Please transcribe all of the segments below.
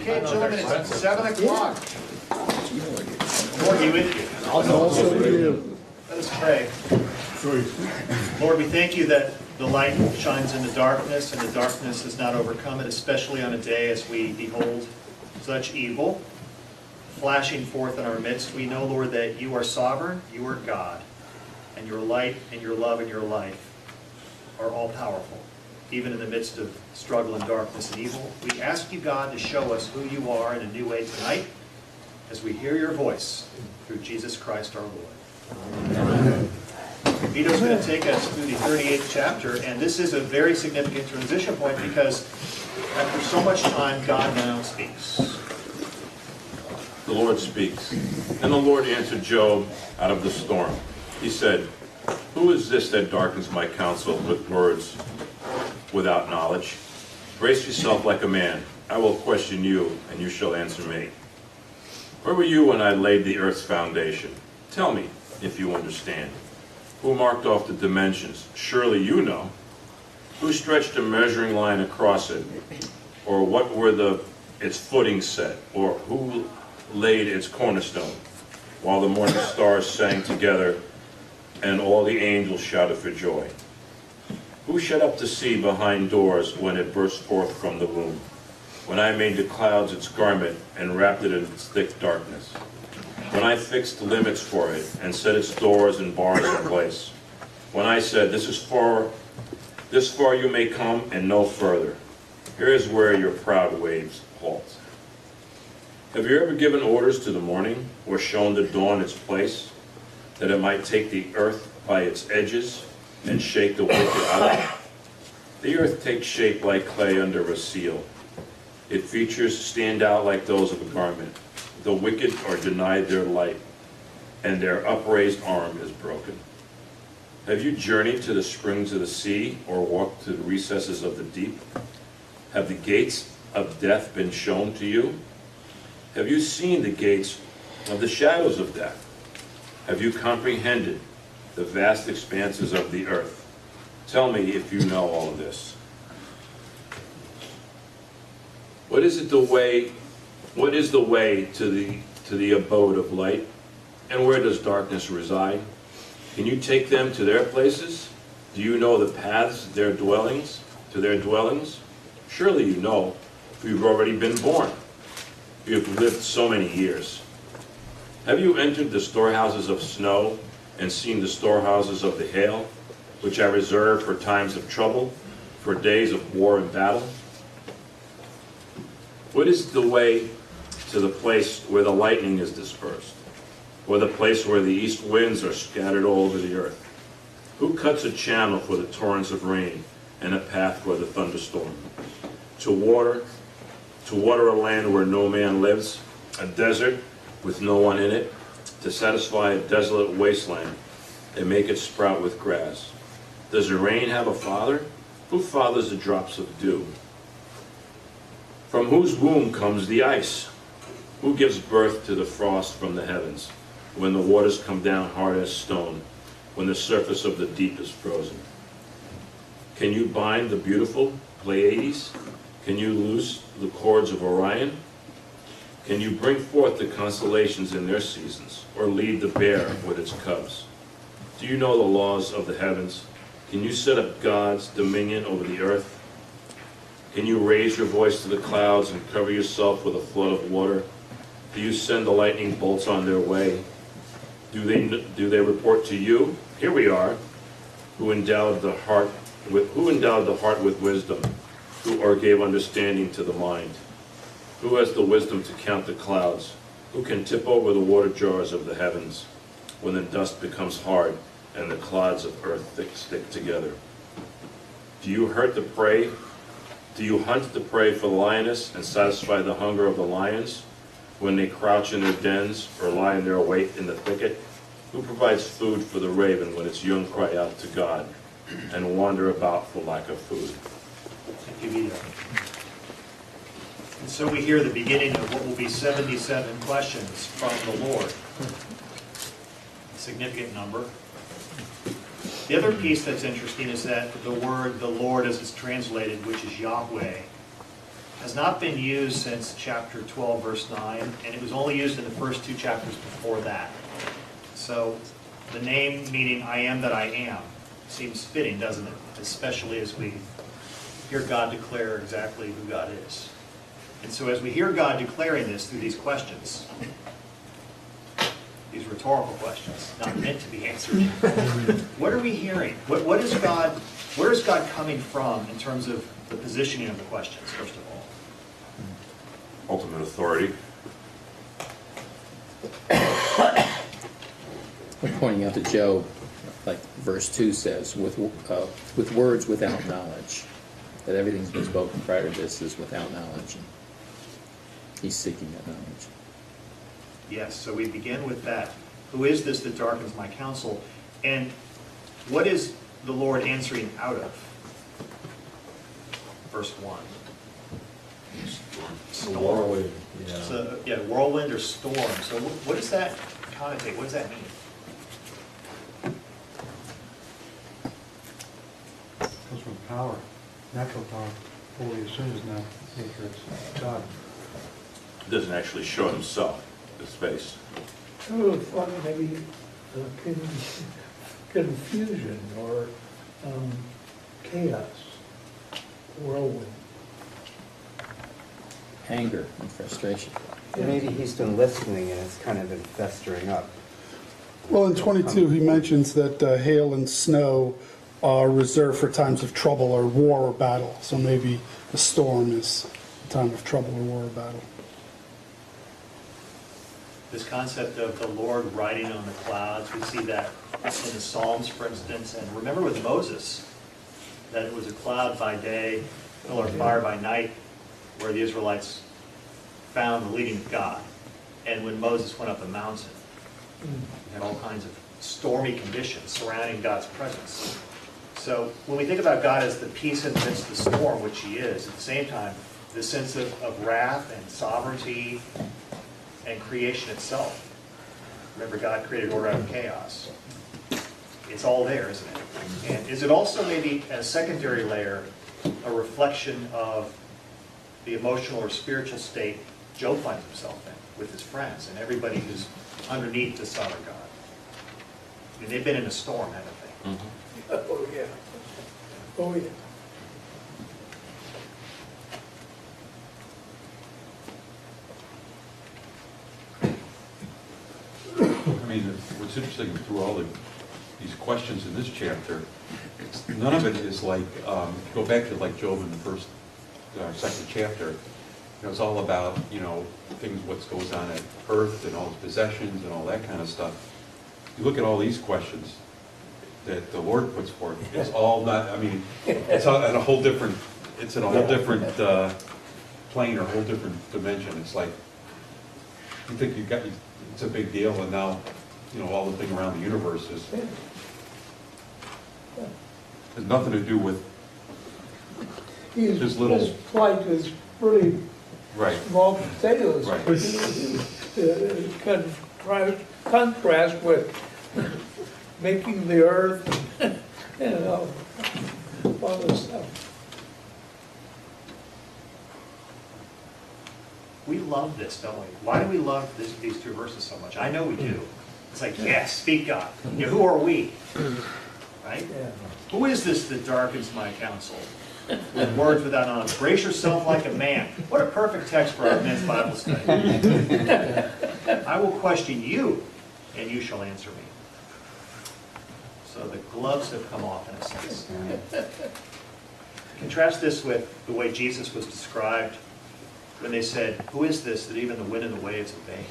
Okay, gentlemen, it's 7 o'clock. Lord be with you. Also with you. Let us pray. Lord, we thank you that the light shines in the darkness, and the darkness has not overcome it, especially on a day as we behold such evil flashing forth in our midst. We know, Lord, that you are sovereign, you are God, and your light and your love and your life are all powerful, even in the midst of struggle and darkness and evil. We ask you, God, to show us who you are in a new way tonight as we hear your voice through Jesus Christ our Lord. Amen. Vito's going to take us through the 38th chapter, and this is a very significant transition point because after so much time, God now speaks. The Lord speaks. And the Lord answered Job out of the storm. He said, "Who is this that darkens my counsel with words without knowledge? Brace yourself like a man. I will question you, and you shall answer me. Where were you when I laid the earth's foundation? Tell me, if you understand. Who marked off the dimensions? Surely you know. Who stretched a measuring line across it? Or what were its footings set? Or who laid its cornerstone? While the morning stars sang together, and all the angels shouted for joy. Who shut up the sea behind doors when it burst forth from the womb? When I made the clouds its garment and wrapped it in its thick darkness? When I fixed limits for it and set its doors and bars in place? When I said, this far you may come and no further. Here is where your proud waves halt. Have you ever given orders to the morning or shown the dawn its place, that it might take the earth by its edges and shake the wicked out? The earth takes shape like clay under a seal. Its features stand out like those of a garment. The wicked are denied their light, and their upraised arm is broken. Have you journeyed to the springs of the sea, or walked to the recesses of the deep? Have the gates of death been shown to you? Have you seen the gates of the shadows of death? Have you comprehended the vast expanses of the earth? Tell me if you know all of this. What is the way to the abode of light? And where does darkness reside? Can you take them to their places? Do you know the paths to their dwellings? Surely you know, for you've already been born. You have lived so many years. Have you entered the storehouses of snow and seen the storehouses of the hail, which I reserve for times of trouble, for days of war and battle? What is the way to the place where the lightning is dispersed, or the place where the east winds are scattered all over the earth? Who cuts a channel for the torrents of rain and a path for the thunderstorm? To water a land where no man lives, a desert with no one in it, to satisfy a desolate wasteland and make it sprout with grass. Does the rain have a father? Who fathers the drops of dew? From whose womb comes the ice? Who gives birth to the frost from the heavens, when the waters come down hard as stone, when the surface of the deep is frozen? Can you bind the beautiful Pleiades? Can you loose the cords of Orion? Can you bring forth the constellations in their seasons, or lead the bear with its cubs? Do you know the laws of the heavens? Can you set up God's dominion over the earth? Can you raise your voice to the clouds and cover yourself with a flood of water? Do you send the lightning bolts on their way? Do they report to you? Here we are, who endowed the heart with wisdom, or gave understanding to the mind? Who has the wisdom to count the clouds? Who can tip over the water jars of the heavens when the dust becomes hard and the clods of earth stick together? Do you hunt the prey for the lioness and satisfy the hunger of the lions when they crouch in their dens or lie in their wait in the thicket? Who provides food for the raven when its young cry out to God and wander about for lack of food? Thank you, Vito. And so we hear the beginning of what will be 77 questions from the Lord. A significant number. The other piece that's interesting is that the word, the Lord, as it's translated, which is Yahweh, has not been used since chapter 12, verse 9, and it was only used in the first 2 chapters before that. So the name meaning I am that I am seems fitting, doesn't it? Especially as we hear God declare exactly who God is. And so as we hear God declaring this through these questions, these rhetorical questions, not meant to be answered, what are we hearing? What is God, where is God coming from in terms of the positioning of the questions, first of all? Ultimate authority. We're pointing out that Job, like verse 2 says, with words without knowledge, that everything's been spoken prior to this is without knowledge. And he's seeking that knowledge. Yes, so we begin with that. Who is this that darkens my counsel? And what is the Lord answering out of? Verse 1. Storm. Whirlwind, yeah. So, yeah, whirlwind or storm. So what does that connotate? What does that mean? Comes from power, natural power. What we assume is not nature, it's God. It doesn't actually show himself, his face. I would have thought maybe confusion or chaos, whirlwind. Anger and frustration. Maybe he's been listening and it's kind of been festering up. Well, in 22, he mentions that hail and snow are reserved for times of trouble or war or battle. So maybe the storm is a time of trouble or war or battle. This concept of the Lord riding on the clouds, we see that in the Psalms, for instance. And remember with Moses, that it was a cloud by day, pillar of fire by night, where the Israelites found the leading of God. And when Moses went up the mountain, we had all kinds of stormy conditions surrounding God's presence. So when we think about God as the peace in the midst of the storm, which he is, at the same time, the sense of wrath and sovereignty and creation itself. Remember, God created order out of chaos. It's all there, isn't it? And is it also maybe a secondary layer, a reflection of the emotional or spiritual state Job finds himself in with his friends and everybody who's underneath the sovereign God? I mean, they've been in a storm, haven't they? Mm-hmm. Oh, yeah. Oh, yeah. I mean, what's interesting through all these questions in this chapter, none of it is like, go back to like Job in the first, second chapter. It's all about, things, what goes on at earth and all its possessions and all that kind of stuff. You look at all these questions that the Lord puts forth, it's all not, it's at a whole different, it's in a whole different plane or a whole different dimension. It's like, you think it's a big deal, and now, all the thing around the universe has nothing to do with his little... His plight is pretty Right. small potatoes. Right. Contrast with making the earth, all this stuff. We love this, don't we? Why do we love these 2 verses so much? I know we do. It's like, yes, speak God. Who are we? Right? Yeah. Who is this that darkens my counsel? With words without knowledge. Brace yourself like a man. What a perfect text for our men's Bible study. I will question you, and you shall answer me. So the gloves have come off in a sense. Contrast this with the way Jesus was described when they said, who is this that even the wind and the waves obey him?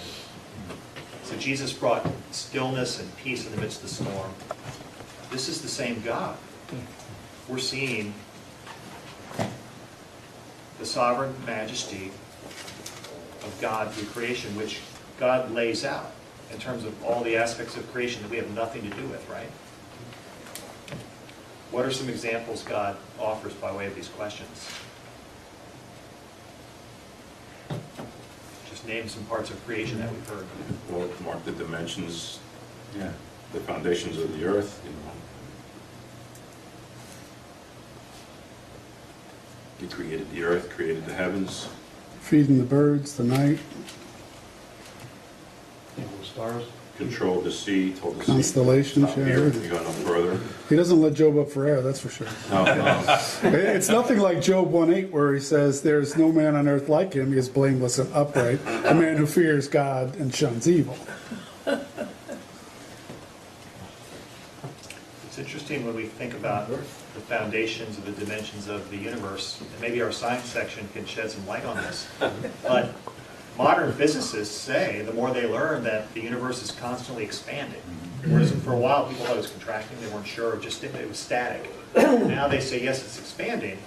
So Jesus brought stillness and peace in the midst of the storm. This is the same God. We're seeing the sovereign majesty of God through creation, which God lays out in terms of all the aspects of creation that we have nothing to do with, right? What are some examples God offers by way of these questions? Just name some parts of creation that we've heard. Well, mark the dimensions, Yeah. the foundations of the earth, He created the earth, created the heavens. Feeding the birds, the night, The stars. Controlled the sea, told the sea. Constellations, stop yeah, here, everything. you go no further. he doesn't let Job up for air, that's for sure. No, no. It's nothing like Job 1:8 where he says, "There's no man on earth like him. He is blameless and upright, a man who fears God and shuns evil." It's interesting when we think about the foundations of the dimensions of the universe, and maybe our science section can shed some light on this. But modern physicists say the more they learn that the universe is constantly expanding. Whereas for a while people thought it was contracting, they weren't sure, just if it was static. Now they say yes, it's expanding.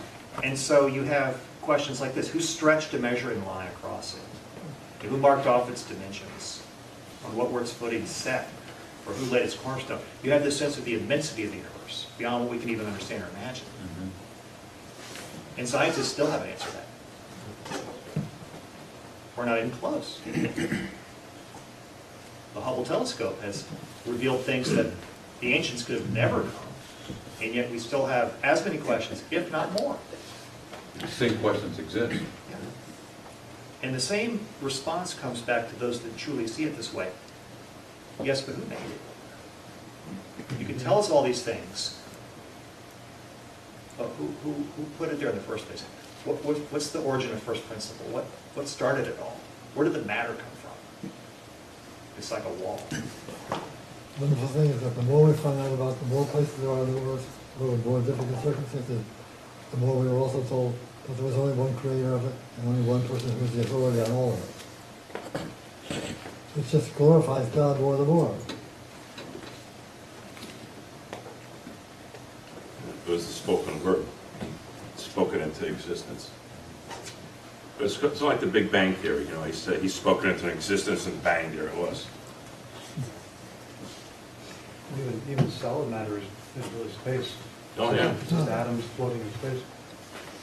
And so you have questions like this: who stretched a measuring line across it? Who marked off its dimensions? On what were its footings set? Or who laid its cornerstone? You have this sense of the immensity of the universe, beyond what we can even understand or imagine. And scientists still haven't answered that. We're not even close. The Hubble telescope has revealed things that the ancients could have never known, and yet we still have as many questions, if not more. The same questions exist. And the same response comes back to those that truly see it this way. Yes, but who made it? You can tell us all these things, but who put it there in the first place? What's the origin of first principle? What started it all? Where did the matter come from? It's like a wall. Wonderful thing is that the more we find out about the more places there are in the earth, where with more difficult circumstances, the more we are also told that there was only one creator of it, and only one person who has the authority on all of it. It just glorifies God more and more. It was the spoken word, spoken into existence. But it's sort of like the Big Bang Theory, you know, he said he's spoken into existence and bang, there it was. Even solid matter is really space. Oh, yeah. It's just atoms floating in space.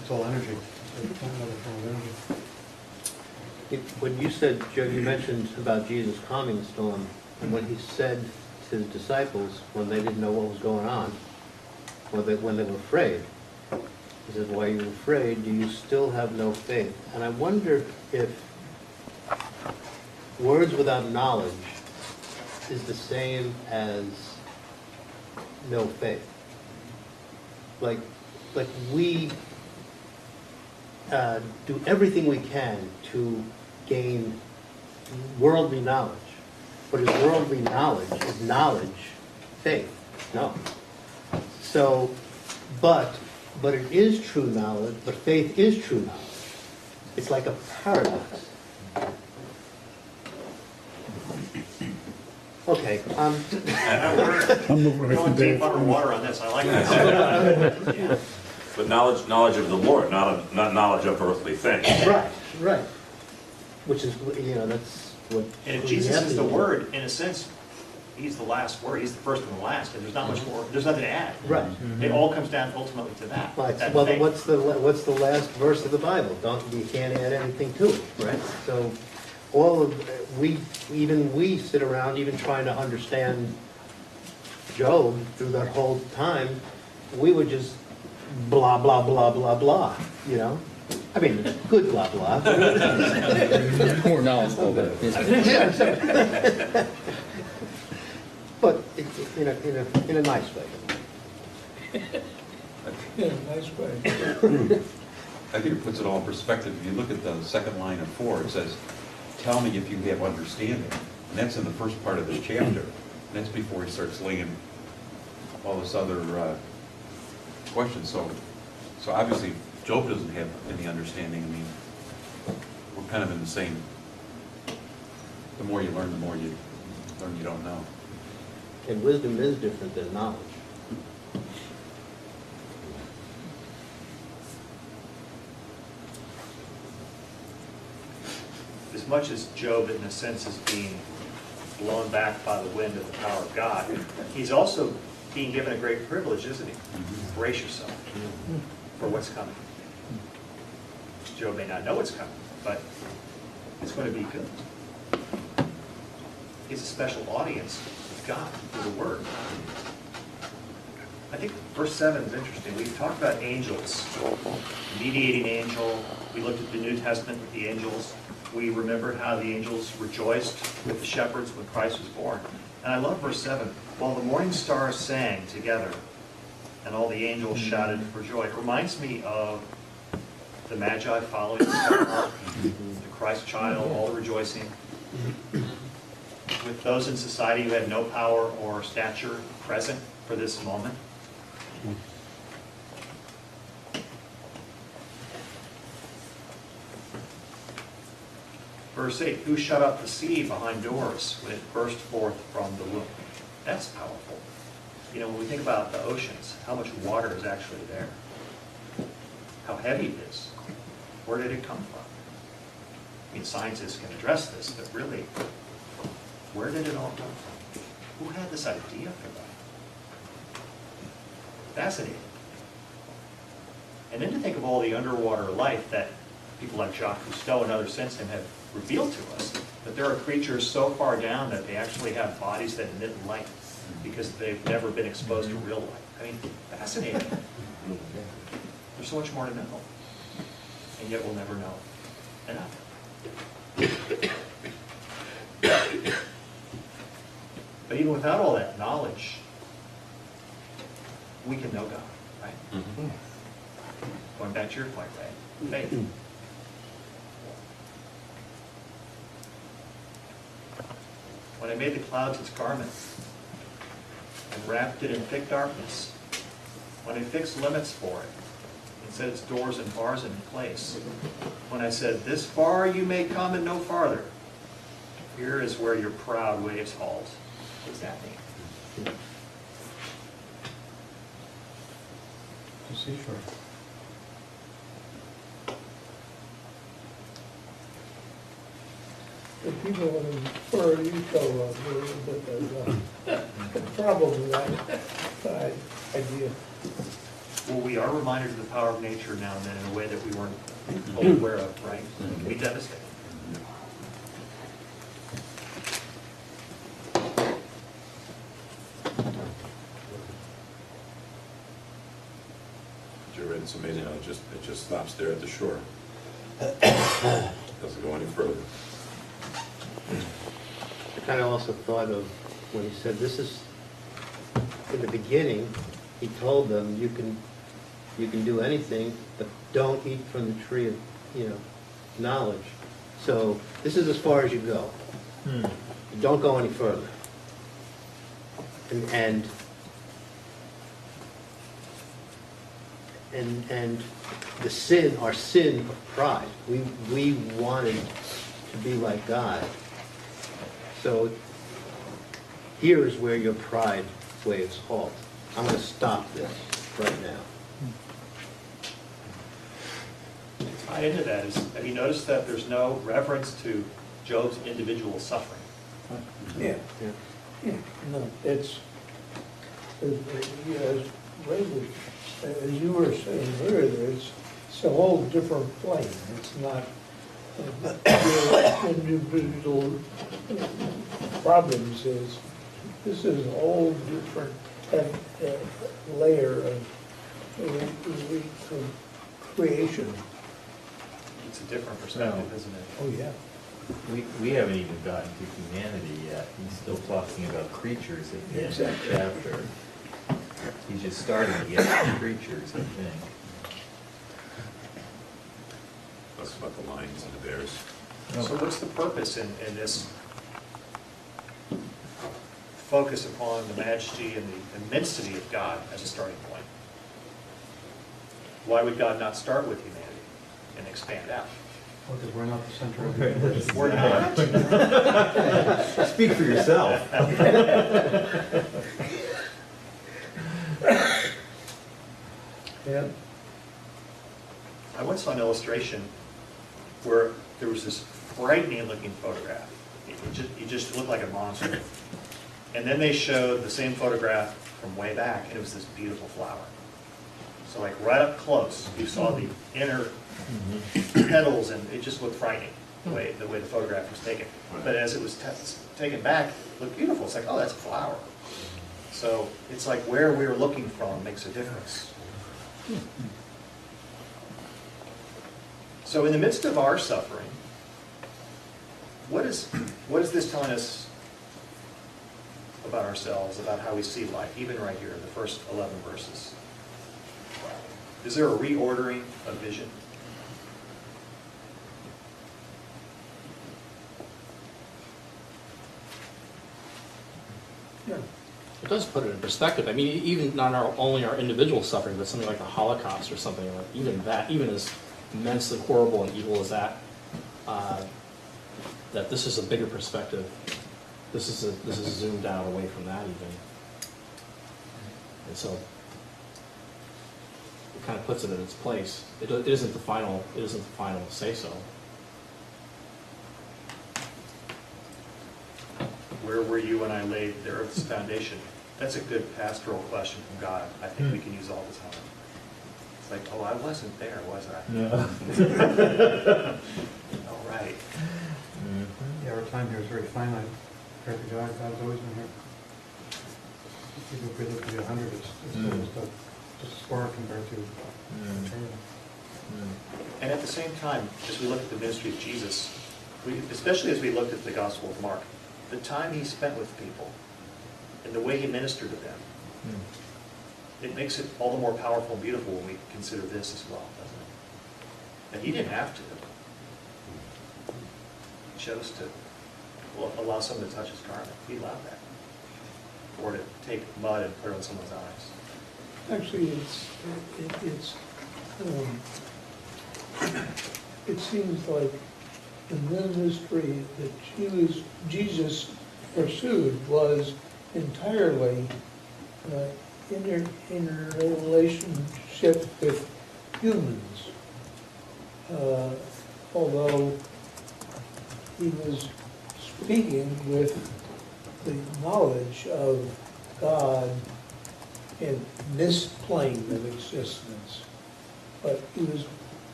It's all energy. It's another form of energy. When you said, Joe, you mentioned about Jesus calming the storm, and when he said to his disciples when they didn't know what was going on, or when they were afraid, he said, "Why are you afraid? Do you still have no faith?" And I wonder if words without knowledge is the same as no faith. Like we do everything we can to gain worldly knowledge. But is worldly knowledge, is knowledge faith? No. So, but it is true knowledge, but faith is true knowledge. It's like a paradox. Okay, I'm moving We're away going from deep Dave. underwater on this, I like that. But knowledge of the Lord, not knowledge of earthly things. right. Which is, that's what. And if Jesus is the Word, in a sense, He's the last word, He's the first and the last, and there's not much more, there's nothing to add. Right. It all comes down ultimately to that. Right. that Well, faith. what's the last verse of the Bible? You can't add anything to it, right? So we sit around even trying to understand Job through that whole time. We would just blah, blah, blah, blah, blah, I mean, good blah, blah. More knowledgeable than his. But it's in a nice way. Yeah, nice way. I think it puts it all in perspective. If you look at the second line of 4, it says, "Tell me if you have understanding." And that's in the first part of this chapter. And that's before he starts laying all this other questions. So obviously, Job doesn't have any understanding. I mean, we're kind of in the same. The more you learn, the more you learn you don't know. And wisdom is different than knowledge. As much as Job, in a sense, is being blown back by the wind of the power of God, he's also being given a great privilege, isn't he? Brace yourself for what's coming. Job may not know what's coming, but it's going to be good. He's a special audience with God through the Word. I think verse 7 is interesting. We've talked about angels, mediating angel. We looked at the New Testament with the angels. We remembered how the angels rejoiced with the shepherds when Christ was born. And I love verse 7. While the morning stars sang together and all the angels shouted for joy. It reminds me of the Magi following the star, the Christ child, all the rejoicing. With those in society who had no power or stature present for this moment. Verse 8, who shut up the sea behind doors when it burst forth from the womb? That's powerful. You know, when we think about the oceans, how much water is actually there? How heavy it is? Where did it come from? I mean, scientists can address this, but really, where did it all come from? Who had this idea for that? Fascinating. And then to think of all the underwater life that people like Jacques Cousteau and others since him have revealed to us, that there are creatures so far down that they actually have bodies that emit light because they've never been exposed to real light. I mean, fascinating. There's so much more to know. And yet we'll never know enough. But even without all that knowledge, we can know God, right? Mhm. Going back to your point, right? Faith. When I made the clouds its garment and wrapped it in thick darkness, when I fixed limits for it and set its doors and bars in place, when I said, this far you may come and no farther, here is where your proud waves halt. What does that mean? The seashore. The people in Puerto Rico were a little bit of a problem with that idea. Well, we are reminded of the power of nature now and then in a way that we weren't aware of, right? It can be devastating. You're right, it's amazing how it just stops there at the shore. Doesn't go any further. I kind of also thought of when he said, this is, in the beginning, he told them, you can do anything, but don't eat from the tree of, knowledge. So this is as far as you go. Don't go any further. And the sin, our sin of pride, we wanted to be like God. So here is where your pride waves halt. I'm going to stop this right now. Tied into that is, have you noticed that there's no reference to Job's individual suffering? Yeah. Yeah. No, it's, Randy, as you were saying earlier, it's a whole different plane. It's not your individual problems. This is a whole different layer of creation. It's a different perspective, isn't it? Oh, yeah. We haven't even gotten to humanity yet. He's still talking about creatures at the end of the chapter. He's just starting to get to creatures, I think. That's about the lions and the bears. So what's the purpose in this focus upon the majesty and the immensity of God as a starting point? Why would God not start with humanity and expand out? Well, because we're not the center of the universe. We're not. Speak for yourself. Yeah. I once saw an illustration where there was this frightening looking photograph. It just looked like a monster. And then they showed the same photograph from way back, and it was this beautiful flower. So like right up close, you saw the inner petals, and it just looked frightening, the way the photograph was taken. But as it was taken back, it looked beautiful. It's like, oh, that's a flower. So it's like where we're looking from makes a difference. So in the midst of our suffering, what is this telling us about ourselves, about how we see life, even right here in the first 11 verses? Is there a reordering of vision? It does put it in perspective. I mean, even not only our individual suffering, but something like the Holocaust or something, like even that, even as immensely horrible and evil as that, that this is a bigger perspective. This is zoomed out away from that even, and so it kind of puts it in its place. It isn't the final. It isn't the final say so. Where were you when I laid the earth's foundation? That's a good pastoral question from God. I think we can use all the time. It's like, oh, I wasn't there, was I? No. All right. Yeah, our time here is very finite. Compared to God, God's always been here. Even if we look at the 100, it's still just a spark compared to eternity. And at the same time, as we look at the ministry of Jesus, especially as we looked at the Gospel of Mark, the time he spent with people and the way he ministered to them, it makes it all the more powerful and beautiful when we consider this as well, doesn't it? And he didn't have to. He chose to allow someone to touch his garment. He allowed that. Or to take mud and put it on someone's eyes. Actually, it seems like the ministry that Jesus pursued was entirely in a relationship with humans. Although he was speaking with the knowledge of God in this plane of existence, but he was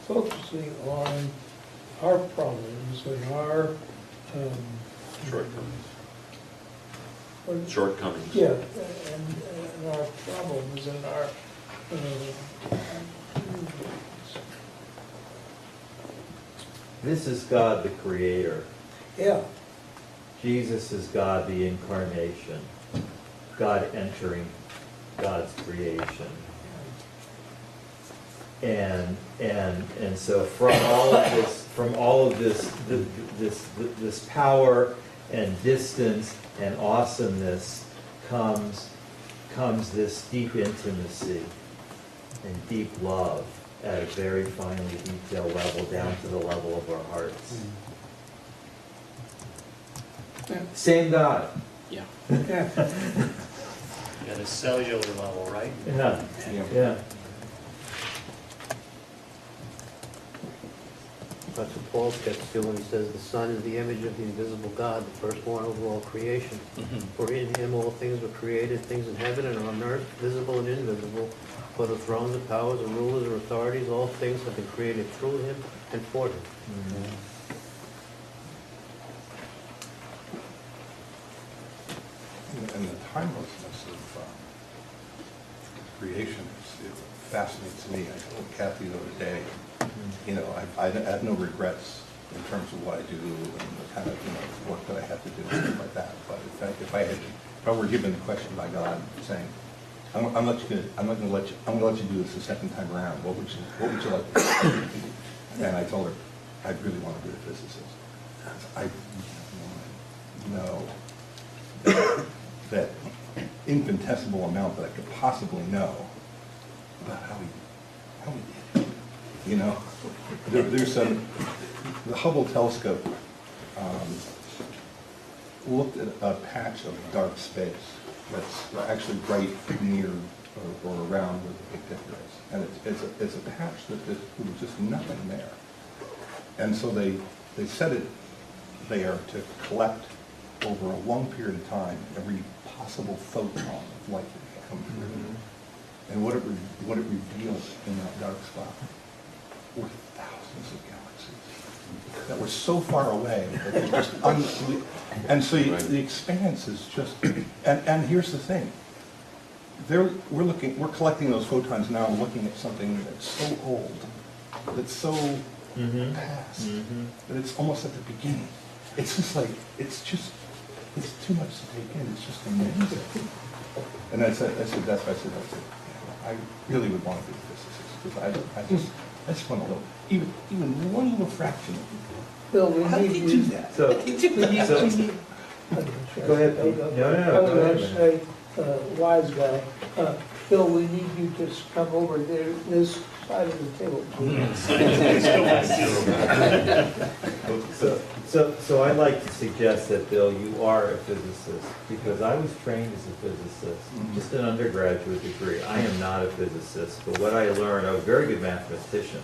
focusing on our problems and our Shortcomings. what- Shortcomings. yeah, and our problems and our This is God the Creator. yeah. Jesus is God the Incarnation. God entering God's creation. And so from all of this power and distance and awesomeness comes this deep intimacy and deep love at a very finely detailed level, down to the level of our hearts. Same God. Yeah. At a cellular level, right? Yeah. Yeah. That's what Paul gets to when he says the Son is the image of the invisible God, the firstborn over all creation. For in him all things were created, things in heaven and on earth, visible and invisible, whether thrones or powers or rulers or authorities, all things have been created through him and for him. And the timelessness of creation it fascinates me. I told Kathy the other day, you know, I have no regrets in terms of what I do and the kind of, you know, work that I have to do and stuff like that. But if I were given the question by God saying, I'm not going to let you do this the second time around. What would you like to do? And I told her, I really want to be a physicist. I know that infinitesimal amount that I could possibly know about how we did it. You know, there's the Hubble telescope looked at a patch of dark space that's actually right near or around where the Big Dipper is, and it's a patch that there was just nothing there, and so they set it there to collect over a long period of time every possible photon of light that come through. And what it revealed in that dark spot were thousands of galaxies. that were so far away, that they're just unbelievable. And so the expanse is just, and here's the thing. We're collecting those photons now and looking at something that's so old, that's so past, that it's almost at the beginning. It's just like, it's too much to take in. It's just amazing. And that's why I said, I really would want to be a physicist, because I just want to know, even one little fraction. Bill, we How did need he do you. that? So, How did he do that? Go ahead, Pete. No, I go was ahead. gonna say, wise guy, Bill, we need you to come over there, this side of the table, please. So I'd like to suggest that, Bill, you are a physicist, because I was trained as a physicist, just an undergraduate degree. I am not a physicist, but what I learned, I was a very good mathematician.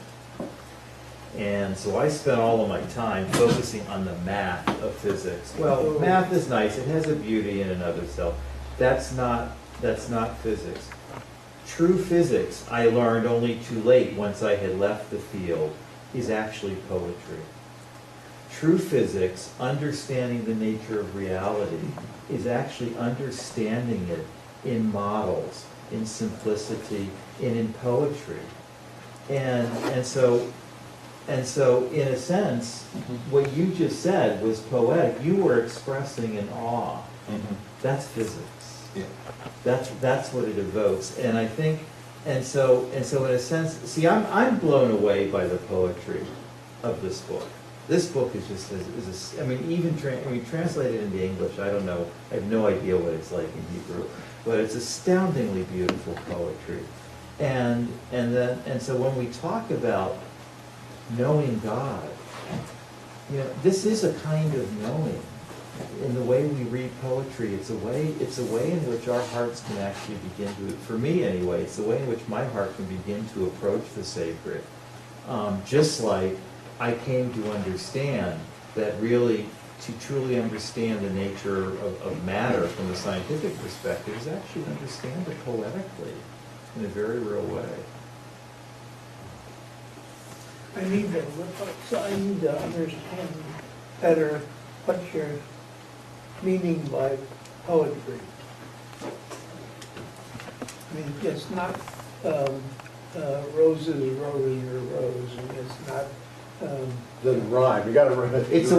And so I spent all of my time focusing on the math of physics. Well, math is nice, it has a beauty in and of itself. That's not physics. True physics, I learned only too late once I had left the field, is actually poetry. True physics, understanding the nature of reality, is actually understanding it in models, in simplicity, and in poetry. And so in a sense, what you just said was poetic. You were expressing an awe. That's physics. Yeah. That's what it evokes. And I think, and so in a sense, see, I'm blown away by the poetry of this book. This book is just, I mean, translated into English, I don't know, I have no idea what it's like in Hebrew, but it's astoundingly beautiful poetry. And so when we talk about knowing God, this is a kind of knowing. In the way we read poetry, it's a way in which our hearts can actually begin to, for me anyway, it's the way in which my heart can begin to approach the sacred. Just like I came to understand that really, to truly understand the nature of matter from a scientific perspective is actually to understand it poetically in a very real way. I need to understand better what you're meaning by poetry. I mean, it's not roses, rose, or rose, and it's not. Doesn't rhyme, you gotta rhyme it. It's a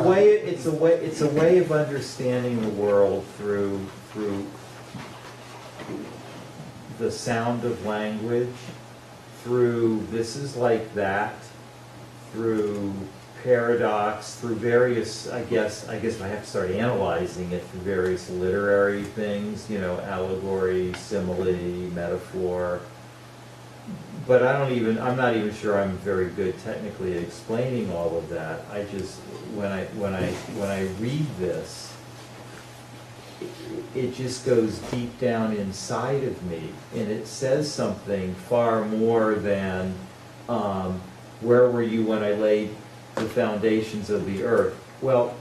way of understanding the world through the sound of language, through this is like that, through paradox, through various, I guess I have to start analyzing it through various literary things, allegory, simile, metaphor. But I'm not even sure I'm very good technically at explaining all of that. I just, when I read this, it just goes deep down inside of me, and it says something far more than, where were you when I laid the foundations of the earth? Well,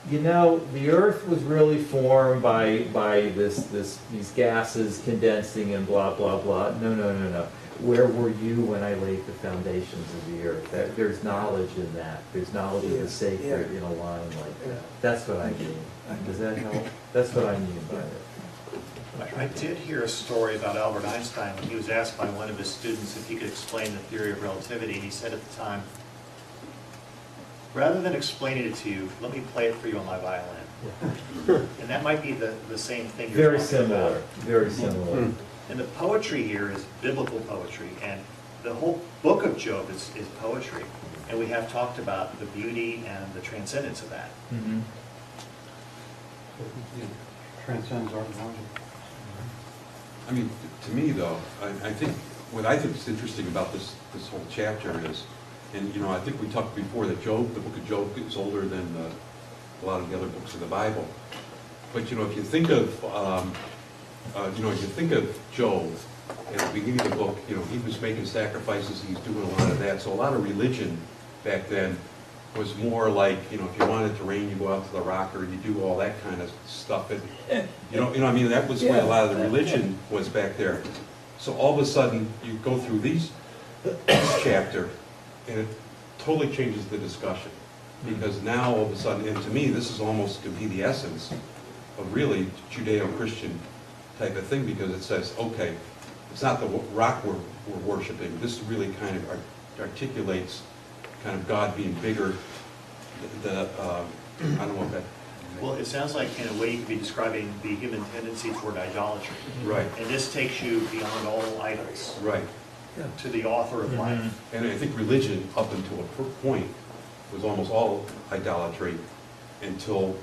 the earth was really formed by these gases condensing and blah, blah, blah. No. Where were you when I laid the foundations of the earth? There's knowledge in that. There's knowledge of the sacred in a line like that. That's what I mean. Does that help? That's what I mean by it. I did hear a story about Albert Einstein when he was asked by one of his students if he could explain the theory of relativity, and he said at the time, rather than explaining it to you, let me play it for you on my violin. And that might be the same thing you're Very talking about. similar. Very similar. And the poetry here is biblical poetry, and the whole book of Job is poetry. And we have talked about the beauty and the transcendence of that. Mm-hmm. It transcends our knowledge. I mean, to me though, I think what I think is interesting about this whole chapter is, and I think we talked before that Job, the book of Job, is older than a lot of the other books of the Bible. But if you think of Job at the beginning of the book, he was making sacrifices, he's doing a lot of that. So a lot of religion back then was more like, if you wanted to rain, you go out to the rocker and you do all that kind of stuff. And that was where a lot of the religion was back there. So all of a sudden, you go through this chapter, and it totally changes the discussion. Because now, all of a sudden, and to me, this is almost could be the essence of really Judeo-Christian type of thing, because it says, okay, it's not the rock we're worshiping. This really kind of articulates kind of God being bigger. I don't know what that. Well, it sounds like in a way you could be describing the human tendency toward idolatry. Right. And this takes you beyond all idols Right. to the author of life. And I think religion, up until a point, was almost all idolatry until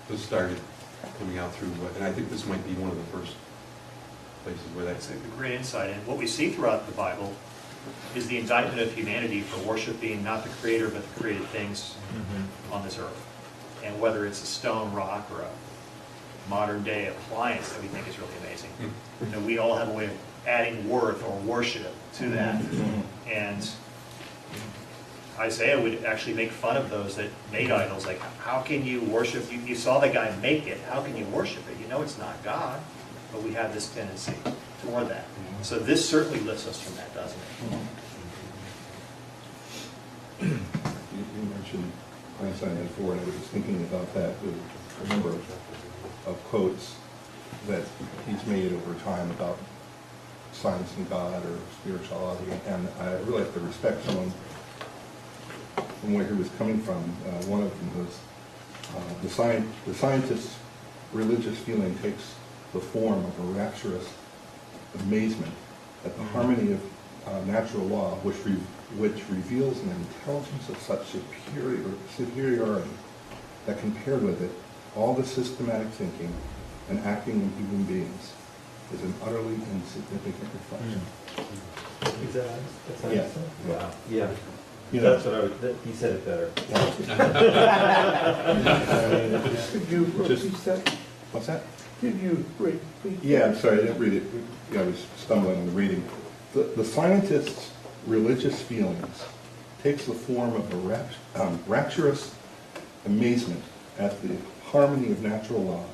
this started coming out through, and I think this might be one of the first places where That's that's. a great insight. And what we see throughout the Bible is the indictment of humanity for worshiping not the creator but the created things on this earth. And whether it's a stone, rock, or a modern day appliance that we think is really amazing. You know, we all have a way of adding worth or worship to that. And Isaiah would actually make fun of those that made idols. Like, how can you worship? You saw the guy make it. How can you worship it? You know it's not God. But we have this tendency toward that. So this certainly lifts us from that, doesn't it? You mentioned Einstein before, and I was just thinking about that with a number of quotes that he's made over time about science and God or spirituality, and I really have to respect someone from where he was coming from. One of them was the scientist's religious feeling takes the form of a rapturous amazement at the harmony of natural law, which reveals an intelligence of such superiority that compared with it, all the systematic thinking and acting in human beings is an utterly insignificant reflection. Is that Yeah. Wow, yeah. You know, That's what I would, he said it better. Could you repeat that? What's that? Could you repeat? Yeah, I'm sorry, I didn't read it. Yeah, I was stumbling on the reading. The scientist's religious feelings takes the form of a rapturous amazement at the harmony of natural law,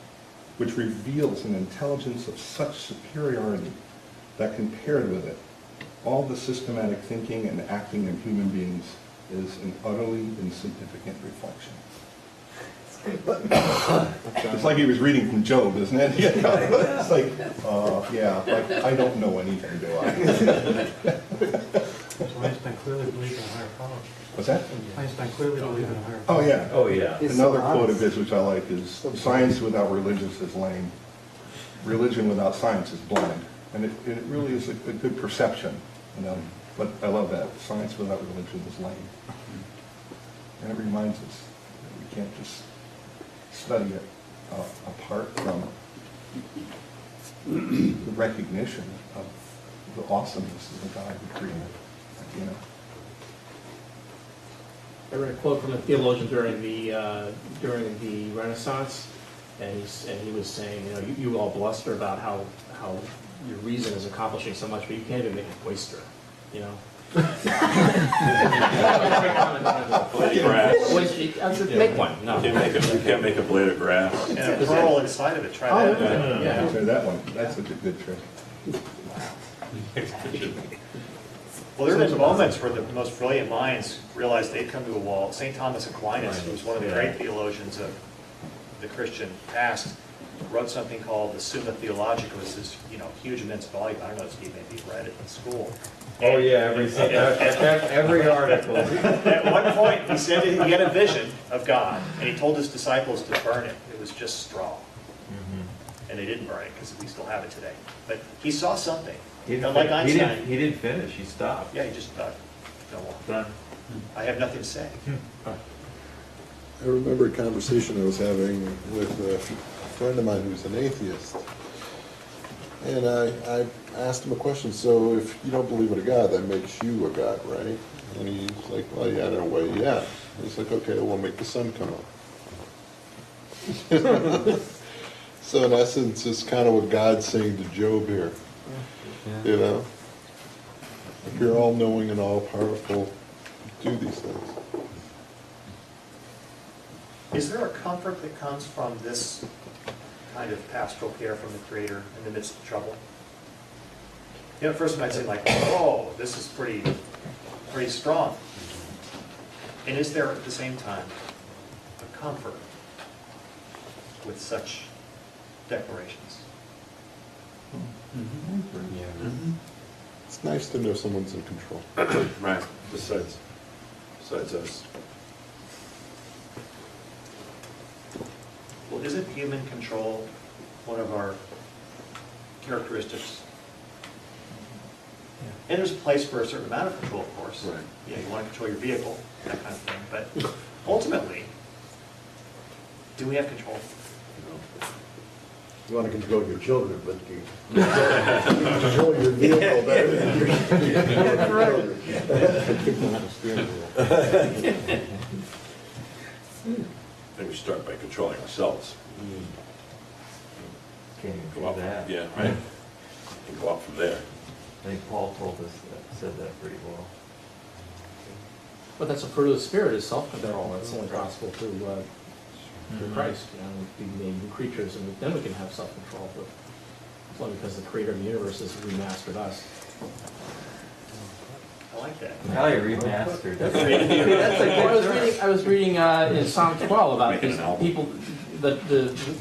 which reveals an intelligence of such superiority that compared with it, all the systematic thinking and acting in human beings is an utterly insignificant reflection. It's like he was reading from Job, isn't it? It's like, yeah, like, I don't know anything, do I? So Einstein clearly believed in a higher power. What's that? Einstein clearly believed in a higher Oh, power. yeah. Oh, yeah. It's Another so quote of honest. his, which I like, is, "Science without religion is lame. Religion without science is blind." And it really is a good perception, you know. But I love that. Science without religion is lame. And it reminds us that we can't just study it apart from the recognition of the awesomeness of the God who created it, you know. I read a quote from a theologian during the Renaissance, and he was saying, you know, you all bluster about how your reason is accomplishing so much, but you can't even make a oyster, you know. Blade of grass. I said, make one. No. You can't make a blade of grass. And a pearl inside of it. Try that. Yeah. Try that one. That's such a good trick. Well, there have been moments where the most brilliant minds realized they'd come to a wall. St. Thomas Aquinas, who was one of the great theologians of the Christian past, wrote something called the Summa Theologica. It was this, huge, immense volume. I don't know if you maybe read it in school. Oh, yeah, every article. At one point, he said he had a vision of God, and he told his disciples to burn it. It was just straw. And they didn't burn it because we still have it today. But he saw something. Like Einstein. He didn't finish, he stopped. Yeah, he just thought, no more. Done. I have nothing to say. I remember a conversation I was having with a friend of mine who's an atheist. And I asked him a question, so if you don't believe in a God, that makes you a God, right? And he's like, well, yeah, in a way, yeah. He's like, okay, we'll make the sun come up. So in essence, it's kind of what God's saying to Job here. You know? If you're all-knowing and all-powerful, do these things. Is there a comfort that comes from this kind of pastoral care from the Creator in the midst of trouble? At first you might say like, oh, this is pretty strong. And is there at the same time a comfort with such declarations? It's nice to know someone's in control. Right, besides us. Well, isn't human control one of our characteristics? And there's a place for a certain amount of control, of course. Right. Yeah, you want to control your vehicle, that kind of thing. But ultimately, do we have control? You want to control your children, but you control your vehicle better than your children. Kids don't have a steering wheel. I think we start by controlling ourselves. Can't even Go do up, that. yeah, right. And go up from there. I think Paul told us that, said that pretty well. But that's a fruit of the Spirit, is self-control. That's only possible through Christ. You know, we be new creatures, and then we can have self-control. But it's only because the Creator of the universe has remastered us. I like that. How you remastered. That's like, I was reading in Psalm 12 about Making these an album. people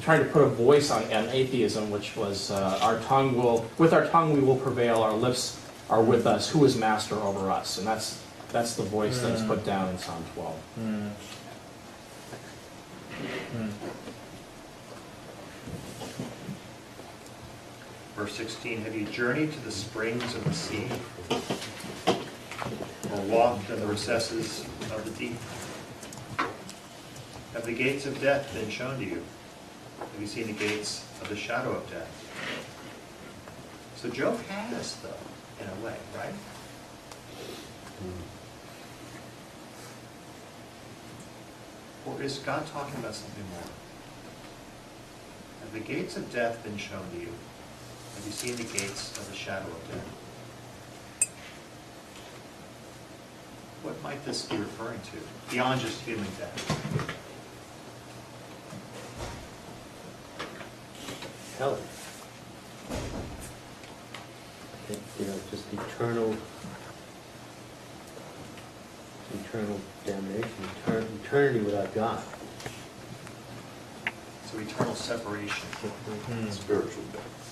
trying to put a voice on atheism, which was with our tongue we will prevail, our lips are with us, who is master over us? And that's the voice that's put down in Psalm 12. Verse 16, have you journeyed to the springs of the sea, or walked in the recesses of the deep? Have the gates of death been shown to you? Have you seen the gates of the shadow of death? So Job has, though, in a way, right? Or is God talking about something more? Have the gates of death been shown to you? Have you seen the gates of the shadow of death? What might this be referring to, beyond just human death? Hell. You know, just eternal damnation, eternity without God. So eternal separation. Spiritual death.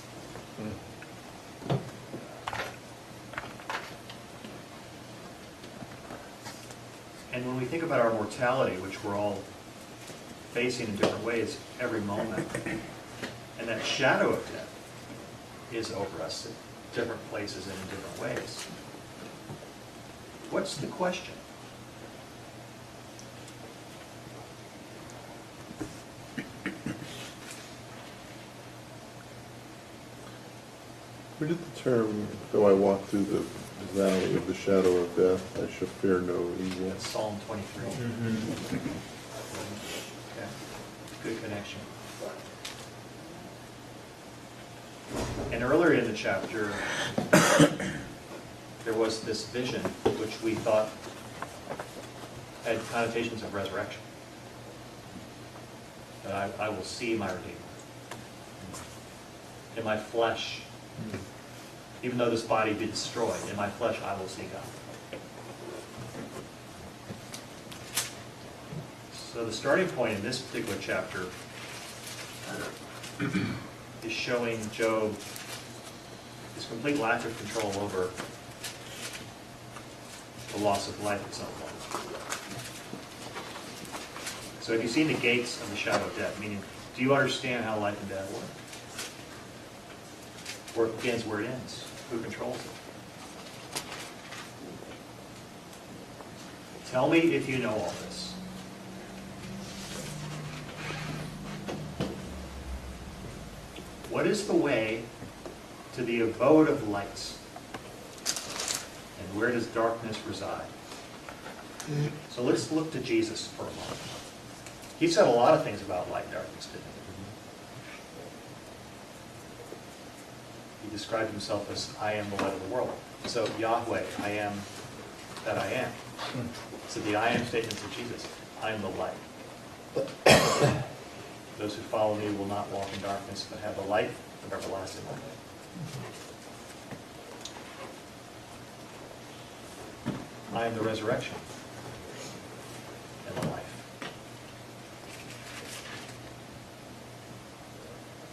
And when we think about our mortality, which we're all facing in different ways every moment, and that shadow of death is over us at different places and in different ways, what's the question? Where did the term, though I walk through the valley of the shadow of death, I shall fear no evil? That's Psalm 23. Okay. Good connection. And earlier in the chapter, there was this vision which we thought had connotations of resurrection. That I will see my Redeemer. In my flesh, even though this body be destroyed, in my flesh I will see God. So the starting point in this particular chapter is showing Job his complete lack of control over the loss of life at some point. So have you seen the gates of the shadow of death? Meaning, do you understand how life and death work? Where it begins, where it ends. Who controls it? Tell me if you know all this. What is the way to the abode of light? And where does darkness reside? So let's look to Jesus for a moment. He said a lot of things about light and darkness, didn't he? He described himself as, I am the light of the world. So Yahweh, I am that I am. So the I am statements of Jesus, I am the light. Those who follow me will not walk in darkness, but have the light of everlasting life. I am the resurrection.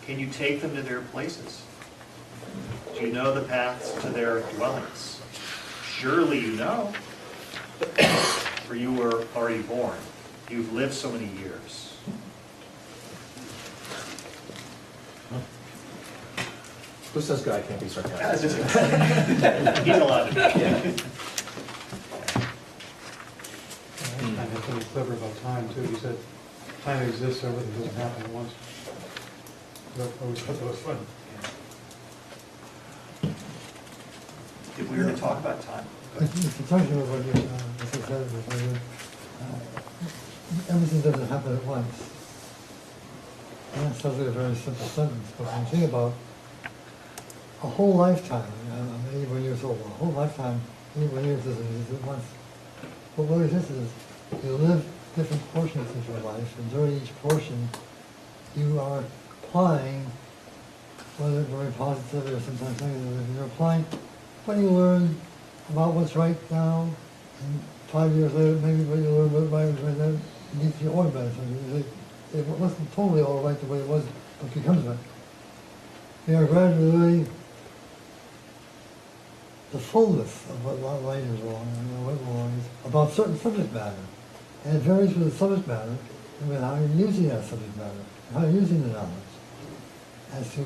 Can you take them to their places? Do you know the paths to their dwellings? Surely you know, for you were already born. You've lived so many years. Who says God can't be sarcastic? He's allowed to be. And that's really clever about time, too. He said, time exists, so everything doesn't happen at once. That always thought that was fun. If we were to talk about time. It's talking about what you, as I said before, everything doesn't happen at once. And that sounds like a very simple sentence, but when you think about a whole lifetime, I'm 81 years old, a whole lifetime, 81 years doesn't exist at once. But what exists is you live different portions of your life, and during each portion, you are applying, whether very positive or sometimes negative, you're applying what you learn about what's right now, and 5 years later, maybe what you learn about what's right now needs to be all better. It wasn't totally all right the way it was, but becomes right. We are gradually learning the fullness of what right is wrong and what wrong is about certain subject matter. And it varies with the subject matter and with how you're using that subject matter, and how you're using the knowledge. As to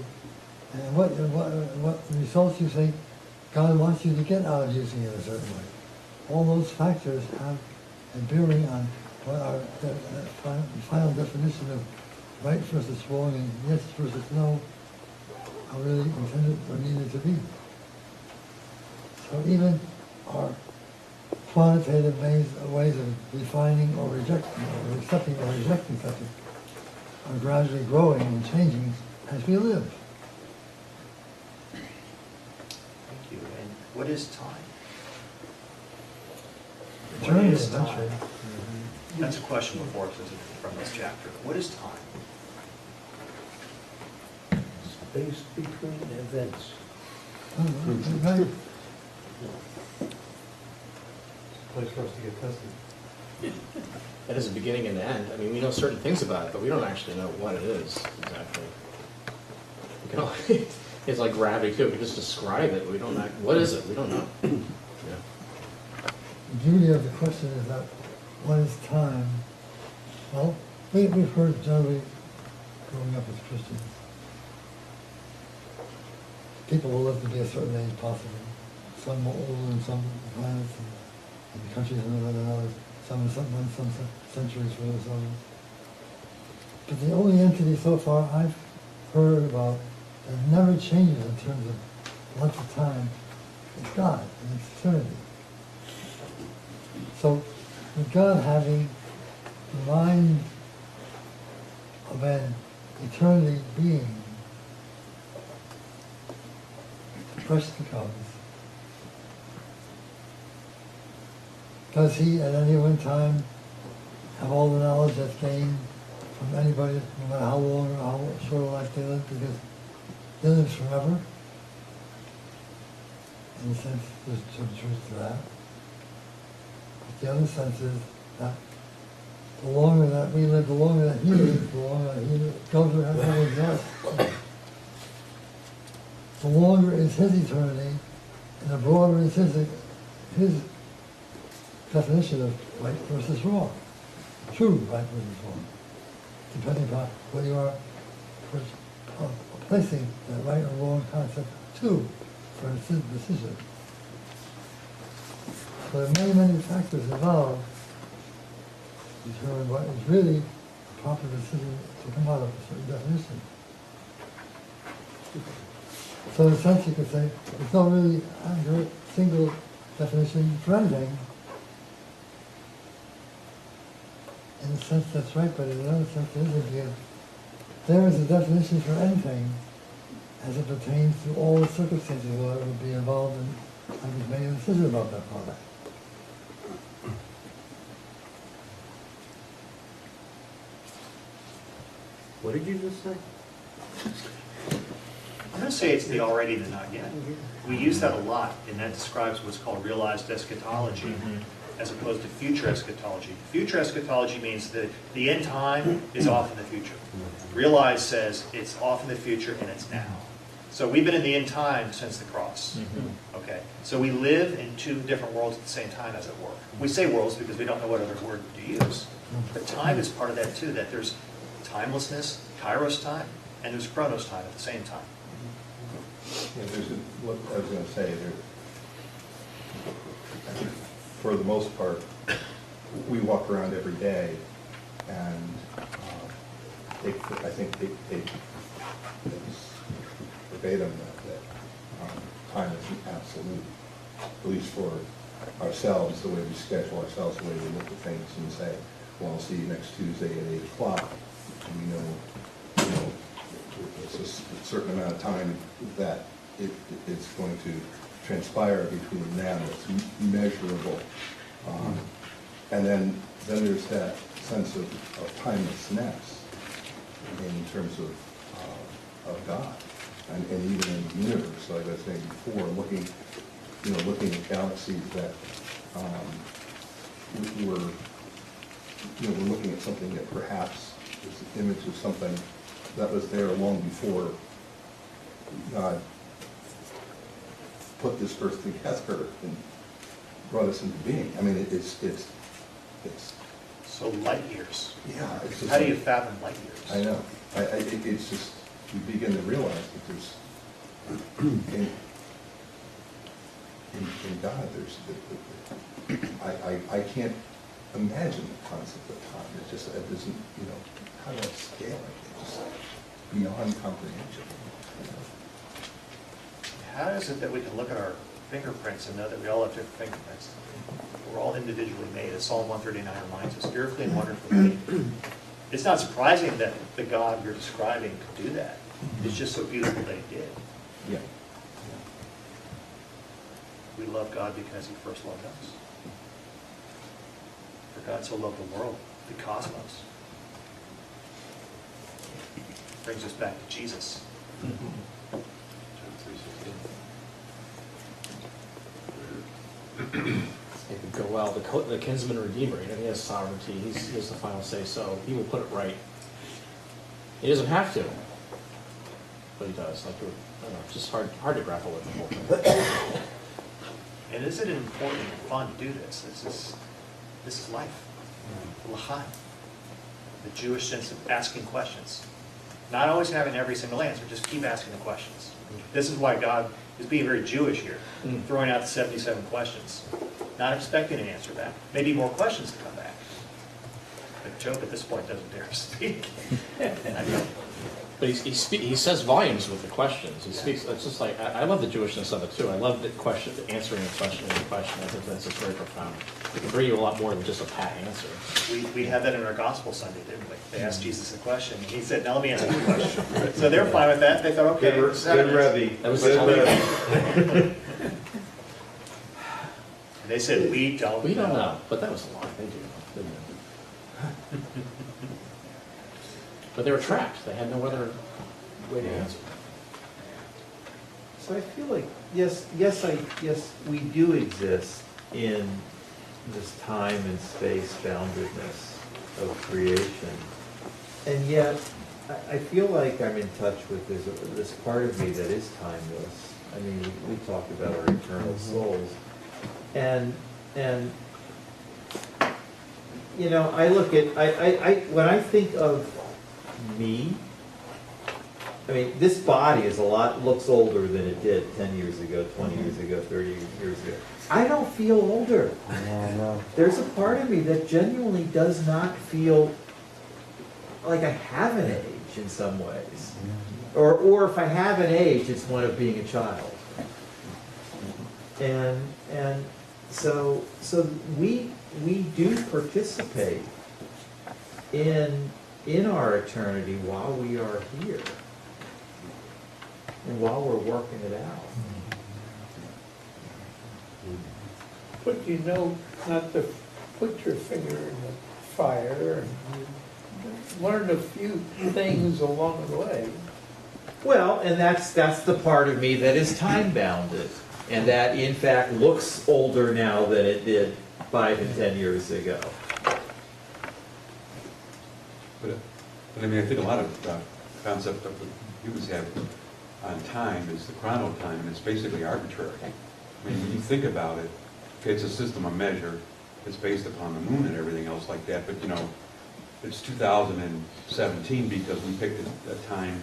and what results you think God wants you to get out of using it a certain way. All those factors have a bearing on what our final definition of right versus wrong and yes versus no are really intended or needed to be. So even our quantitative ways of defining or rejecting, or accepting or rejecting something are gradually growing and changing as we live. Thank you. And what is time? What Eternity, is time? eventually. That's a question before us from this chapter. What is time? Space between events. Right. Place for us to get tested. It is a beginning and an end. I mean, we know certain things about it, but we don't actually know what it is exactly. We can only, it's like gravity too. We can just describe it. We don't know. What is it? We don't know. Yeah. The beauty of the question is that what is time? Well, we've heard generally growing up as Christians, people will live to be a certain age possibly. Some more older than some planets and countries older than others. Some centuries further than others. But the only entity so far I've heard about that never changes in terms of length of time is God and its eternity. So, with God having the mind of an eternity being, the question becomes, does he at any one time have all the knowledge that's gained from anybody, no matter how long or how short a life they live, because he lives forever? In a sense, there's some truth to that. But the other sense is that the longer that we live, the longer that he lives, the longer that he goes wherever he does. The longer is his eternity, and the broader is his definition of right versus wrong. True right versus wrong. Depending upon what you are placing that right or wrong concept to for a decision. So there are many, many factors involved to determine what is really a proper decision to come out of a certain definition. So in a sense you could say there's no really accurate single definition for anything. In a sense that's right, but in another sense it isn't, because there is a definition for anything as it pertains to all the circumstances that would be involved in having made a decision about that product. What did you just say? I'm going to say it's the already, the not yet. We use that a lot, and that describes what's called realized eschatology. as opposed to future eschatology. Future eschatology means that the end time is off in the future. Realize says it's off in the future and it's now. So we've been in the end time since the cross. Okay, so we live in two different worlds at the same time, as it were. We say worlds because we don't know what other word to use. But time is part of that too, that there's timelessness, kairos time, and there's chronos time at the same time. Yeah, what I was gonna say, for the most part, we walk around every day and I think they verbatim that time isn't absolute, at least for ourselves, the way we schedule ourselves, the way we look at things and say, well, I'll see you next Tuesday at 8 o'clock. And we know, it's a certain amount of time that it's going to transpire between now, it's measurable. And then there's that sense of timelessness in terms of God and even in the universe, like I was saying before, looking at galaxies that we're looking at something that perhaps is an image of something that was there long before God put this earth together and brought us into being. I mean, it's So light years. yeah. It's just How do you like- fathom light years? I know. It's just, you begin to realize that there's, in God, I can't imagine the concept of time. It just, it doesn't, how do I scale it? It's just beyond comprehension. How is it that we can look at our fingerprints and know that we all have different fingerprints? We're all individually made, as Psalm 139 reminds us, fearfully and wonderfully made. It's not surprising that the God you're describing could do that. It's just so beautiful that he did. Yeah. We love God because he first loved us. For God so loved the world, the cosmos. Brings us back to Jesus. John 3:16. It could go well. The kinsman redeemer, he has sovereignty. He has the final say. So he will put it right. He doesn't have to, but he does. Like, I don't know, it's just hard to grapple with the whole thing. And isn't it important and fun to do this? This is life. L'chaim. The Jewish sense of asking questions. Not always having every single answer, just keep asking the questions. This is why God is being very Jewish here, throwing out the 77 questions. Not expecting an answer back. Maybe more questions to come back. But Job at this point doesn't dare speak. But he says volumes with the questions. He speaks. It's just like I love the Jewishness of it too. I love the question, answering the question and the question. I think that's just very profound. It can bring you a lot more than just a pat answer. We had that in our gospel Sunday, didn't we? They asked Jesus a question, and he said, "Now let me answer the question." So they're fine with that. They thought, "Okay, Good Rebbe. That was Good Rebbe. And they said, "We don't know." But that was a lie. They do know. They do. But they were trapped. They had no other way to answer. So I feel like, yes, we do exist in this time and space boundedness of creation. And yet, I feel like I'm in touch with this part of me that is timeless. I mean, we talked about our eternal souls. And I look at, when I think of me, I mean, this body looks older than it did 10 years ago, 20 years ago, 30 years ago. I don't feel older. No. There's a part of me that genuinely does not feel like I have an age in some ways. Or if I have an age, it's one of being a child. And so we do participate in our eternity while we are here and while we're working it out. But not to put your finger in the fire and learn a few things along the way. Well, and that's the part of me that is time bounded and that in fact looks older now than it did 5 and 10 years ago. But I mean, I think a lot of the concept of what humans have on time is the chrono time, and it's basically arbitrary. I mean, when you think about it, okay, it's a system of measure, it's based upon the moon and everything else like that, but you know, it's 2017 because we picked a time.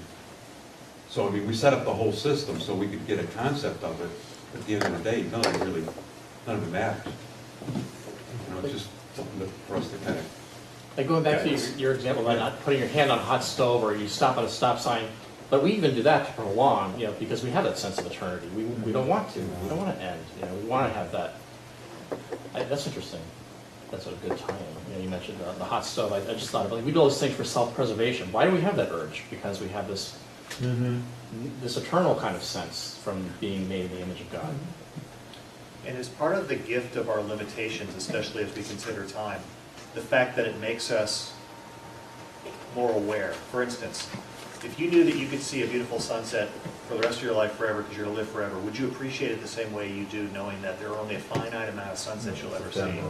So, I mean, we set up the whole system so we could get a concept of it. At the end of the day, none of it matters. You know, it's just something for us to kind of. Like going back to your example, right, not putting your hand on a hot stove or you stop at a stop sign, but we even do that to prolong, you know, because we have that sense of eternity. We don't want to. We don't want to end. You know, we want to have that. That's interesting. That's a good tie-in. You know, you mentioned the hot stove. I just thought about, like, we do all these things for self-preservation. Why do we have that urge? Because we have this this eternal kind of sense from being made in the image of God. And as part of the gift of our limitations, especially as we consider time, the fact that it makes us more aware. For instance, if you knew that you could see a beautiful sunset for the rest of your life forever because you're going to live forever, would you appreciate it the same way you do knowing that there are only a finite amount of sunsets you'll ever see?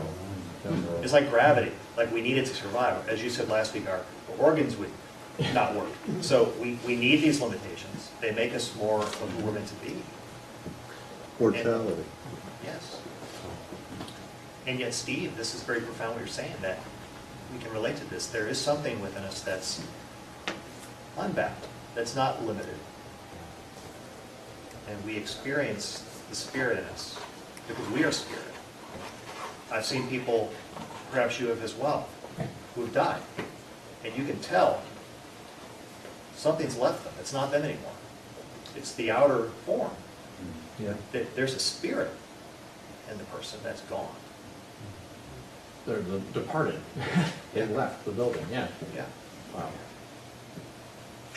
It's like gravity. Like we need it to survive. As you said last week, our organs would not work. So we need these limitations. They make us more of who we're meant to be. Mortality. Yes. And yet, Steve, this is very profound what you're saying, that we can relate to this. There is something within us that's unbound, that's not limited. And we experience the Spirit in us because we are Spirit. I've seen people, perhaps you have as well, who have died. And you can tell something's left them. It's not them anymore. It's the outer form. Yeah. There's a spirit in the person that's gone. They're departed. They left the building, yeah. Yeah. Wow.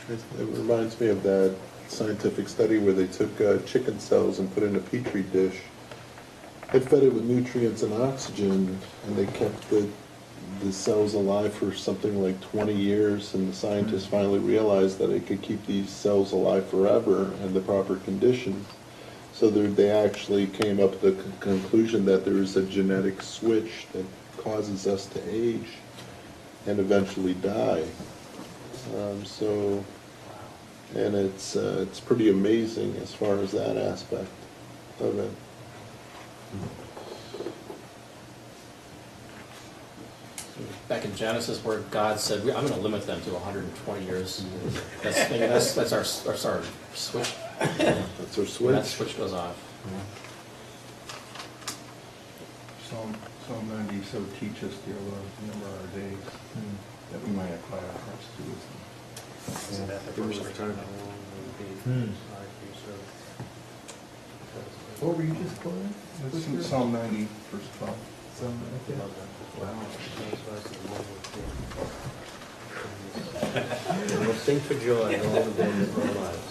It reminds me of that scientific study where they took chicken cells and put in a petri dish and fed it with nutrients and oxygen, and they kept the cells alive for something like 20 years, and the scientists finally realized that they could keep these cells alive forever in the proper conditions. So they actually came up with the conclusion that there is a genetic switch that causes us to age and eventually die. And it's pretty amazing as far as that aspect of it. Back in Genesis, where God said, "I'm going to limit them to 120 years." That's our switch. That's our switch. When that switch goes off. Psalm 90, so teach us, dear Lord, to number our days, that we might acquire hearts to wisdom. Isn't that the verse we're talking about? What were you just quoting? Psalm 90, verse 12. We'll sing for joy all the days of our lives.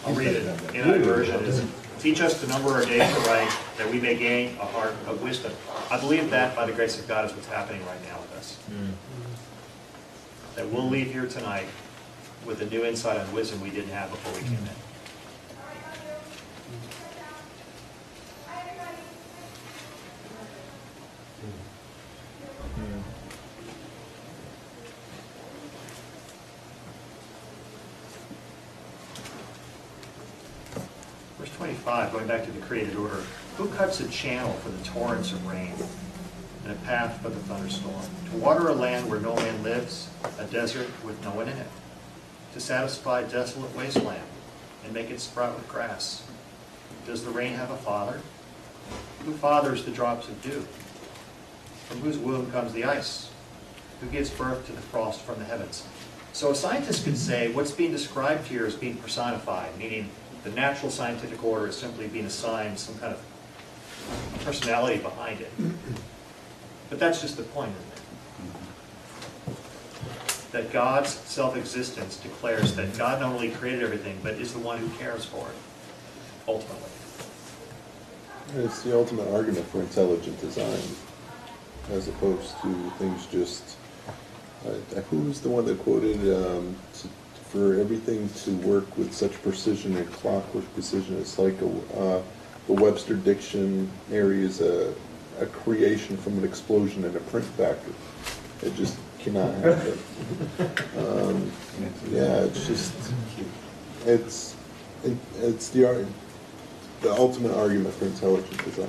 I'll read it in that version. Teach us to number our days aright, that we may gain a heart of wisdom. I believe that, by the grace of God, is what's happening right now with us. That we'll leave here tonight with a new insight on wisdom we didn't have before we came in. Verse 25, going back to the created order. Who cuts a channel for the torrents of rain and a path for the thunderstorm? To water a land where no man lives, a desert with no one in it. To satisfy desolate wasteland and make it sprout with grass. Does the rain have a father? Who fathers the drops of dew? From whose womb comes the ice? Who gives birth to the frost from the heavens? So a scientist could say what's being described here is being personified, meaning the natural scientific order is simply being assigned some kind of personality behind it. But that's just the point, isn't it? That God's self-existence declares that God not only created everything, but is the one who cares for it, ultimately. It's the ultimate argument for intelligent design, as opposed to things just... who was the one that quoted, for everything to work with such precision and clockwork precision, it's like the Webster dictionary is a a creation from an explosion in a print factory. It just cannot happen. Yeah, it's just, it's the ultimate argument for intelligent design.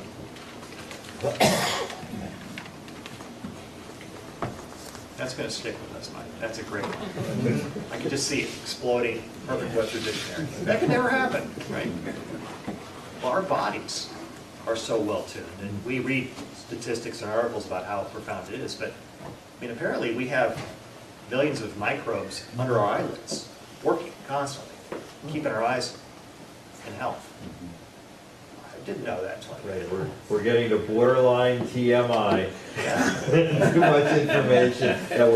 That's going to stick with us, Mike. That's a great one. I can just see it exploding, perfect Webster dictionary. That can never happen, right? Well, our bodies are so well tuned, and we read statistics and articles about how profound it is, but I mean, apparently we have millions of microbes under our eyelids, working constantly, keeping our eyes in health. I didn't know that. Right, we're getting to borderline TMI. Yeah. Too much information that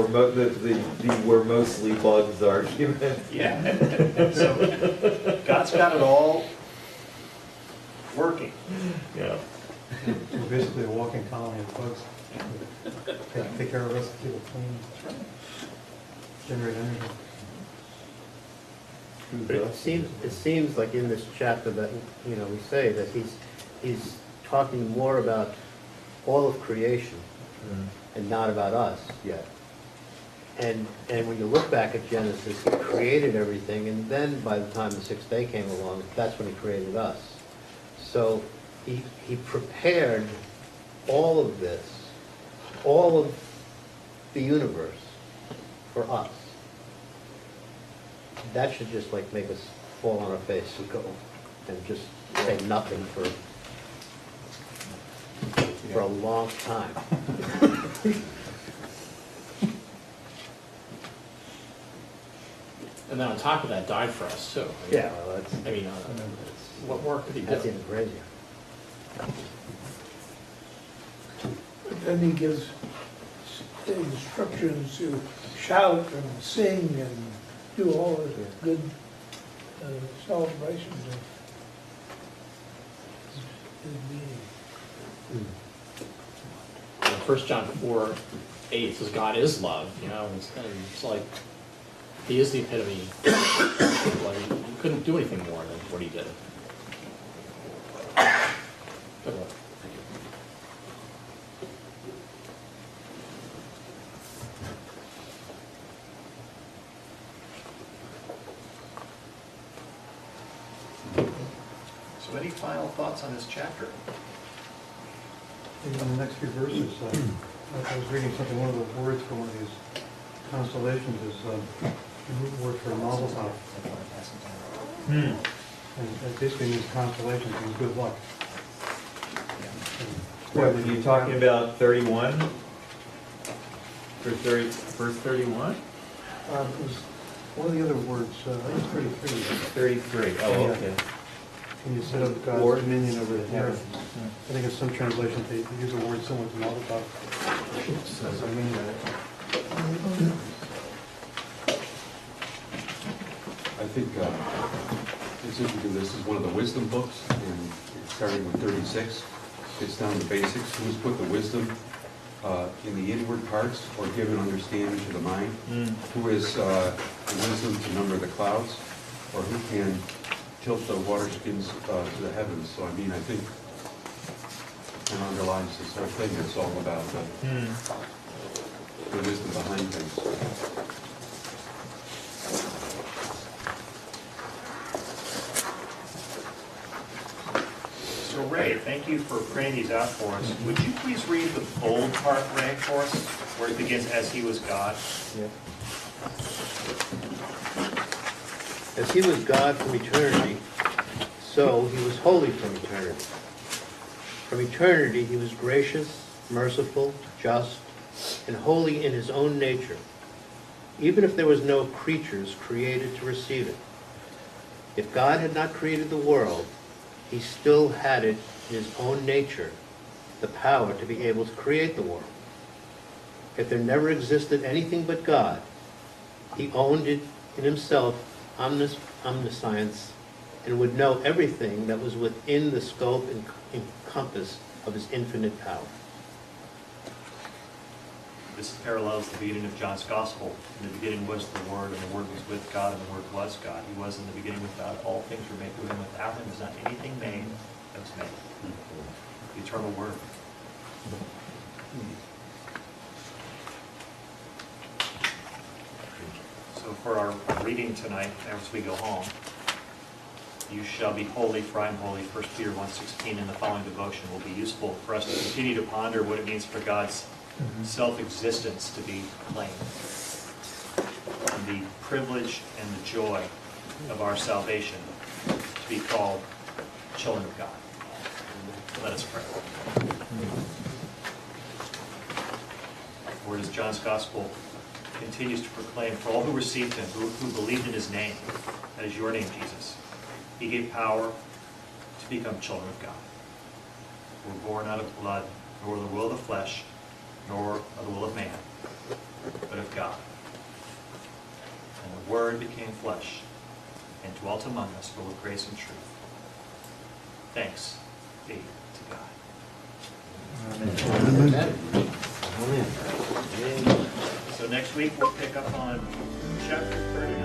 where mostly bugs are human. Yeah. So God's got it all working. Yeah. We're basically a walking colony of bugs. Take care of us, keep it clean, generate energy. But it seems like in this chapter that, we say that he's talking more about all of creation and not about us yet. And when you look back at Genesis, he created everything, and then by the time the sixth day came along, that's when he created us. So he prepared all of this, all of the universe for us. That should just like make us fall on our face and go and just say nothing for a long time. And then on top of that, died for us too. Yeah, well, I mean, what more could he that's do? even crazier. But then he gives instructions to shout and sing and do all the good celebrations of his being. 1 John 4:8 says God is love, and it's like he is the epitome. Like, he couldn't do anything more than what he did. Good luck. So any final thoughts on this chapter? In the next few verses, I was reading something, one of the words for one of these constellations is the root word for mazel tov. And it basically means constellations, means good luck. What, were you talking about 31? Verse 31? It was one of the other words, I think it's 33. 33, oh, okay. And you set up God's dominion over the earth. I think in some translations they use a word similar to mazel tov. I mean, I think it's interesting, this is one of the wisdom books, and it's starting with 36. It's down to basics. Who's put the wisdom in the inward parts, or given understanding to the mind? Who is the wisdom to number the clouds, or who can tilt the water skins to the heavens? So I mean, I think it underlines this whole thing. It's all about the wisdom behind things. So Ray, thank you for praying these out for us. Would you please read the bold part, Ray, for us, where it begins, as he was God? Yeah. As he was God from eternity, so he was holy from eternity. From eternity he was gracious, merciful, just, and holy in his own nature, even if there was no creatures created to receive it. If God had not created the world, he still had it in his own nature, the power to be able to create the world. If there never existed anything but God, he owned it in himself omniscience, and would know everything that was within the scope and compass of his infinite power. This parallels the beginning of John's Gospel. In the beginning was the Word, and the Word was with God, and the Word was God. He was in the beginning with God. All things were made through him. Without him was not anything made that was made. The eternal Word. So for our reading tonight, as we go home, you shall be holy, for I am holy, 1 Peter 1:16, and the following devotion will be useful for us to continue to ponder what it means for God's self-existence to be proclaimed, and the privilege and the joy of our salvation to be called children of God. Let us pray. Lord, as John's Gospel continues to proclaim, for all who received him, who believed in his name, that is your name, Jesus, he gave power to become children of God. We're born out of blood, nor the will of the flesh, nor of the will of man, but of God. And the Word became flesh and dwelt among us, full of grace and truth. Thanks be to God. Amen. So next week we'll pick up on chapter 30.